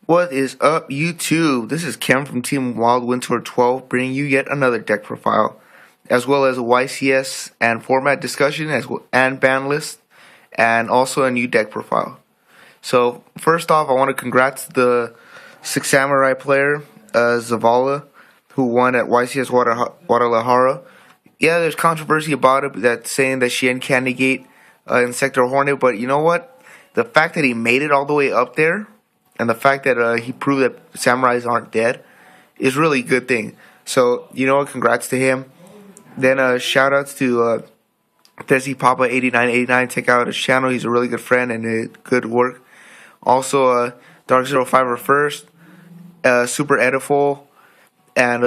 What is up, YouTube? This is Kem from Team Wild Winter 12, bringing you yet another deck profile, as well as a YCS and format discussion, and ban list, and also a new deck profile. So, first off, I want to congrats the Six Samurai player, Zavala, who won at YCS Guadalajara. Yeah, there's controversy about it, that's saying that she can't negate Insector Hornet, but you know what? The fact that he made it all the way up there, and the fact that he proved that samurais aren't dead is really a good thing. So, you know what? Congrats to him. Then shout outs to Desi Papa 8989. Check out his channel. He's a really good friend and good work. Also, Dark 05 first, Super Ediful. And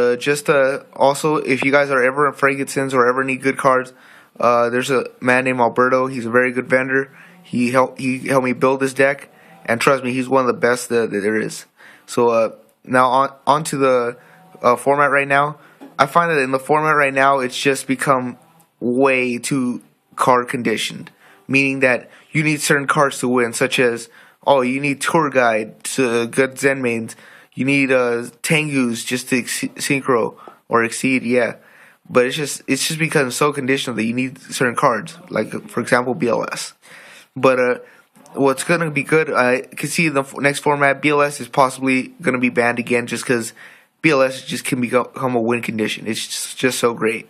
also, if you guys are ever in Frankincense or ever need good cards, there's a man named Alberto. He's a very good vendor. He helped me build this deck. And trust me, he's one of the best that there is. So now on to the format right now. I find that in the format right now, it's just become way too card conditioned. Meaning that you need certain cards to win, such as, you need Tour Guide to good Zen mains. You need Tengus just to synchro or exceed, yeah. But it's just become so conditional that you need certain cards, like for example BLS. But what's going to be good, I can see the next format, BLS is possibly going to be banned again just because BLS just can become a win condition. It's just so great.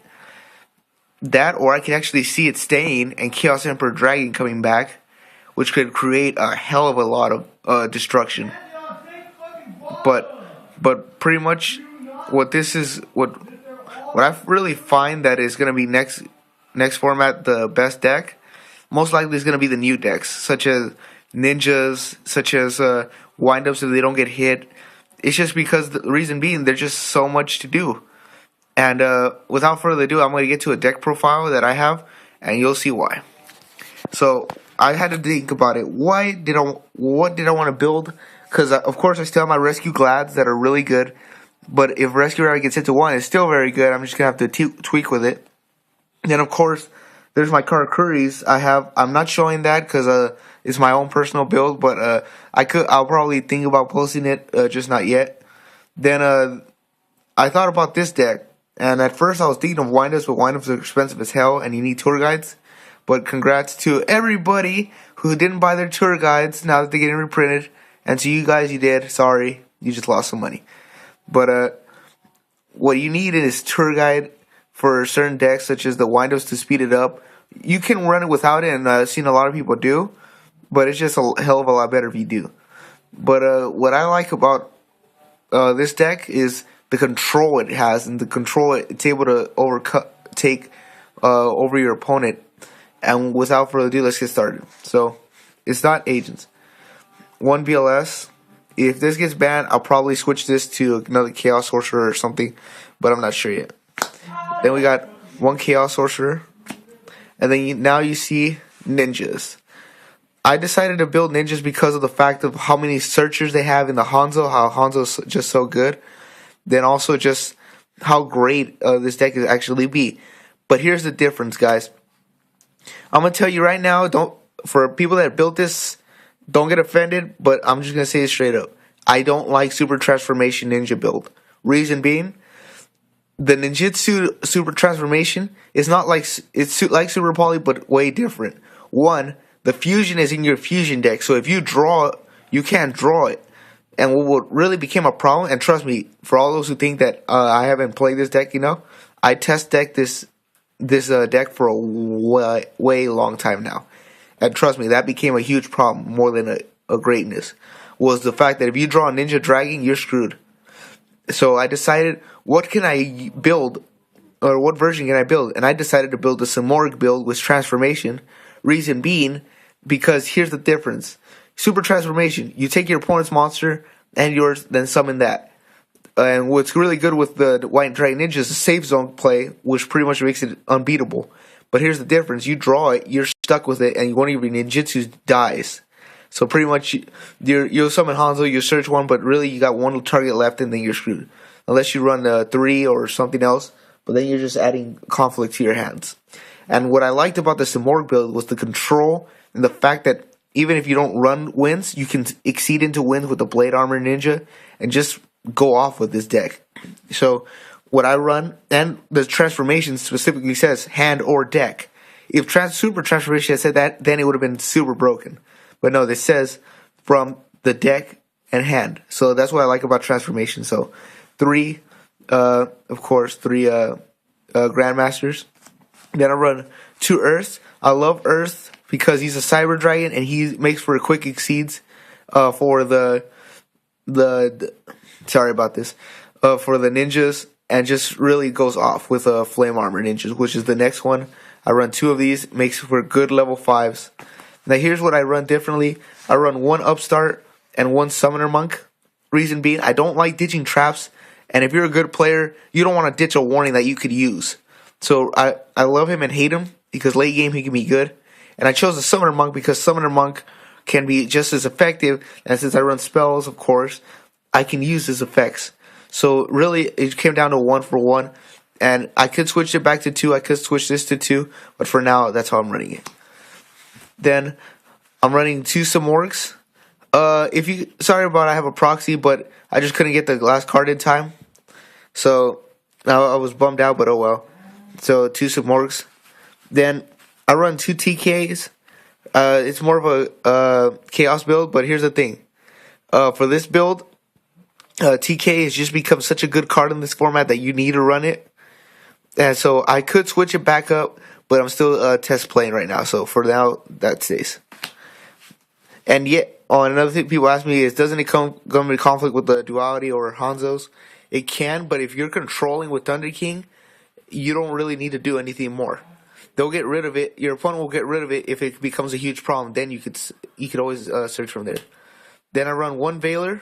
That, or I can actually see it staying and Chaos Emperor Dragon coming back, which could create a hell of a lot of destruction. But pretty much what I really find that is going to be next format the best deck, most likely is going to be the new decks, such as ninjas, such as windups if they don't get hit. It's just because the reason being, there's just so much to do. And without further ado, I'm going to get to a deck profile that I have, and you'll see why. So I had to think about it. What did I want to build? Because of course I still have my Rescue Glads that are really good. But if Rescue Rally gets hit to 1, it's still very good. I'm just going to have to tweak with it. Then of course, there's my Karakuris. I'm not showing that because it's my own personal build, but I'll probably think about posting it, just not yet. Then I thought about this deck, and at first I was thinking of windups, but windups are expensive as hell, and you need tour guides. But congrats to everybody who didn't buy their tour guides now that they're getting reprinted, and to you guys, you did. Sorry, you just lost some money. But what you need is tour guide for certain decks, such as the windups, to speed it up. You can run it without it, and I've seen a lot of people do, but it's just a hell of a lot better if you do. But what I like about this deck is the control it has, and the control it's able to take over your opponent. And without further ado, let's get started. So, it's not agents. 1 BLS. If this gets banned, I'll probably switch this to another Chaos Sorcerer or something, but I'm not sure yet. Then we got 1 Chaos Sorcerer. And then now you see ninjas. I decided to build ninjas because of the fact of how many searchers they have in the Hanzo, how Hanzo's just so good. Then also just how great this deck is actually be. But here's the difference, guys. I'm going to tell you right now, for people that built this, don't get offended, but I'm just going to say it straight up. I don't like Super Transformation Ninja build. Reason being, the ninjutsu super transformation is not like like Super Poly, but way different. 1, the fusion is in your fusion deck, so if you draw it, you can't draw it. And what really became a problem, and trust me, for all those who think that I haven't played this deck, I test deck this deck for a way long time now, and trust me, that became a huge problem more than a greatness. Was the fact that if you draw a Ninja Dragon, you're screwed. So I decided, what can I build, or what version can I build? And I decided to build the Samoric build with transformation. Reason being, because here's the difference. Super transformation, you take your opponent's monster and yours, then summon that. And what's really good with the White Dragon Ninja is a safe zone play, which pretty much makes it unbeatable. But here's the difference. You draw it, you're stuck with it, and one of your ninjutsu dies. So pretty much, you'll summon Hanzo, you search 1, but really you got 1 target left, and then you're screwed. Unless you run 3 or something else, but then you're just adding conflict to your hands. And what I liked about the Samoric build was the control and the fact that even if you don't run wins, you can exceed into wins with the Blade Armor Ninja and just go off with this deck. So what I run, and the transformation specifically says hand or deck. If Super Transformation had said that, then it would have been super broken. But no, this says from the deck and hand. So that's what I like about transformation. So three Grandmasters. Then I run 2 Earths. I love Earth because he's a Cyber Dragon and he makes for a quick exceeds for the sorry about this for the ninjas, and just really goes off with Flame Armor Ninjas, which is the next one. I run 2 of these, makes for good level 5s. Now here's what I run differently. I run 1 Upstart and 1 Summoner Monk. Reason being, I don't like ditching traps, and if you're a good player, you don't want to ditch a warning that you could use. So I love him and hate him because late game he can be good. And I chose the Summoner Monk because Summoner Monk can be just as effective, and since I run spells, of course, I can use his effects. So really, it came down to 1 for 1, and I could switch it back to 2. I could switch this to 2, but for now, that's how I'm running it. Then I'm running 2 Samorgs. Sorry about I have a proxy, but I just couldn't get the last card in time. So I was bummed out, but oh well. So 2 Samorgs. Then I run 2 TKs. It's more of a chaos build, but here's the thing. For this build, TK has just become such a good card in this format that you need to run it. And so I could switch it back up, but I'm still test playing right now. So for now, that stays. And yet, another thing people ask me is, doesn't it come into conflict with the duality or Hanzo's? It can, but if you're controlling with Thunder King, you don't really need to do anything more. They'll get rid of it. Your opponent will get rid of it if it becomes a huge problem. Then you could always search from there. Then I run 1 Veiler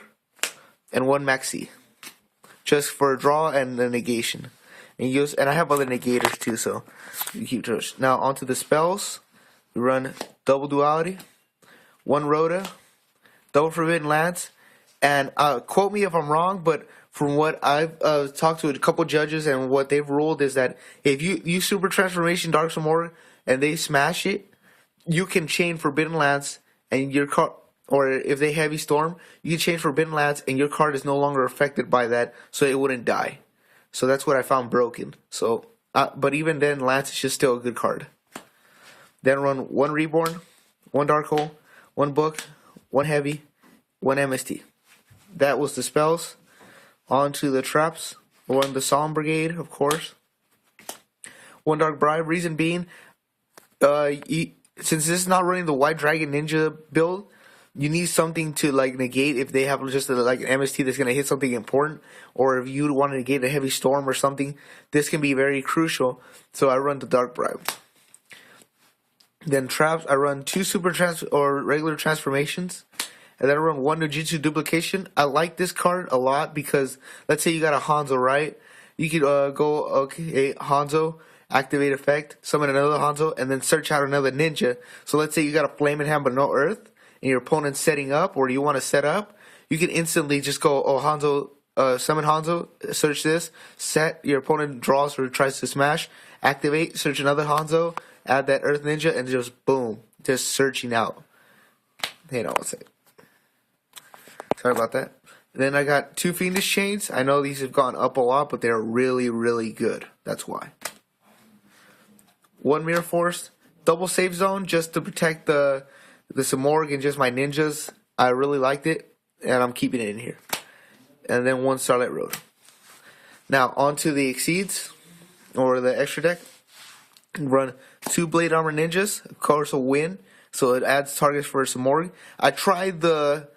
and 1 Maxi, just for a draw and a negation. And I have other negators too, so you keep track. Now onto the spells. We run double duality, 1 Rhoda, double Forbidden Lance, and quote me if I'm wrong, but from what I've talked to a couple judges and what they've ruled is that if you use Super Transformation Dark Samora and they smash it, you can chain Forbidden Lance and your card, or if they Heavy Storm, you can chain Forbidden Lance and your card is no longer affected by that, so it wouldn't die. So that's what I found broken. So, but even then, Lance is just still a good card. Then run 1 Reborn, 1 Dark Hole, 1 Book, 1 Heavy, 1 MST. That was the spells. On to the traps. 1 the Solemn Brigade, of course. 1 Dark Bribe. Reason being, since this is not running the White Dragon Ninja build, you need something to negate if they have just an MST that's going to hit something important, or if you want to negate a Heavy Storm or something, this can be very crucial. So I run the Dark Bribe. Then traps, I run 2 regular transformations. And then I run 1 Nujutsu Duplication. I like this card a lot because, let's say you got a Hanzo, right? You could Hanzo, activate effect, summon another Hanzo, and then search out another ninja. So let's say you got a Flame in hand but no Earth, and your opponent's setting up, or you want to set up, you can instantly just go, Hanzo, summon Hanzo, search this, set, your opponent draws or tries to smash, activate, search another Hanzo, add that Earth Ninja, and just boom, just searching out. Hang on one second. Sorry about that. Then I got 2 Fiendish Chains. I know these have gone up a lot, but they're really, really good. That's why. 1 Mirror Force. Double Safe Zone just to protect the Samorg and just my ninjas. I really liked it, and I'm keeping it in here. And then 1 Starlight Road. Now, on to the Exceeds, or the extra deck. Run 2 Blade Armor Ninjas. Of course, a win. So it adds targets for Samorg. I tried the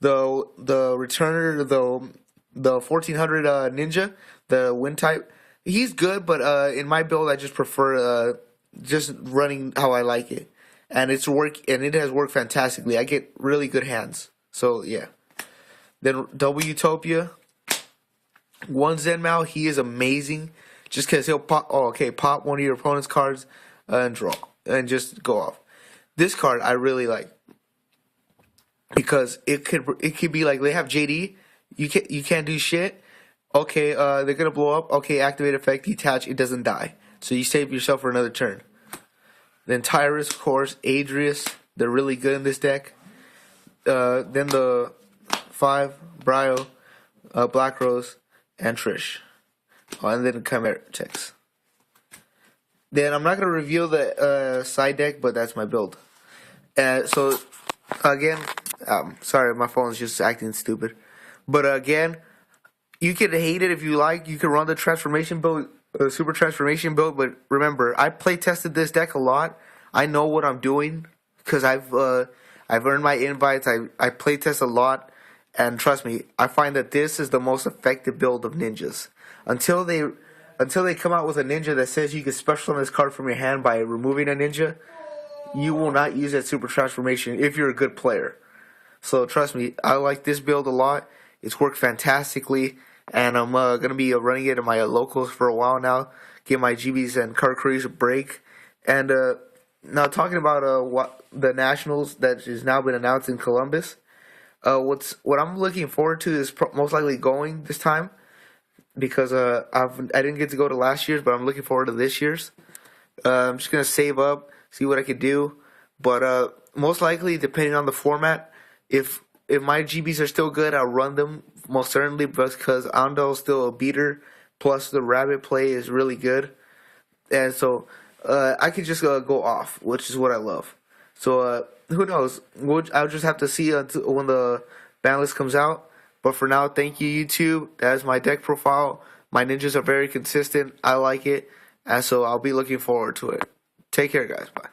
returner, the 1400 ninja, the wind type. He's good, but in my build I just prefer just running how I like it, and it has worked fantastically. I get really good hands, so yeah. Then double Utopia, 1 Zenmao. He is amazing, just because he'll pop. Pop one of your opponent's cards and draw, and just go off. This card I really like. Because it could be like they have JD, you can't do shit. Okay, they're gonna blow up. Okay, activate effect, detach. It doesn't die, so you save yourself for another turn. Then Tyrus, of course, Adrius, They're really good in this deck. Then the 5, Brio, Black Rose, and Trish. And then Chimera checks. Then I'm not going to reveal the side deck, but that's my build. So, again, sorry, my phone's just acting stupid. But again, you can hate it if you like. You can run the transformation build, super transformation build. But remember, I play tested this deck a lot. I know what I'm doing because I've earned my invites. I play test a lot, and trust me, I find that this is the most effective build of ninjas. Until they come out with a ninja that says you can special summon this card from your hand by removing a ninja, you will not use that super transformation if you're a good player. So trust me, I like this build a lot. It's worked fantastically, and I'm going to be running it in my locals for a while now. Give my GBs and card crews a break. And now talking about what the Nationals that has now been announced in Columbus, what I'm looking forward to is most likely going this time. Because I didn't get to go to last year's, but I'm looking forward to this year's. I'm just gonna save up, see what I could do. But most likely, depending on the format, if my GBs are still good, I'll run them most certainly. Because Ando is still a beater, plus the rabbit play is really good, and so I could just go off, which is what I love. So who knows? I'll just have to see until when the ban list comes out. But for now, thank you, YouTube. That is my deck profile. My ninjas are very consistent. I like it. And so I'll be looking forward to it. Take care, guys. Bye.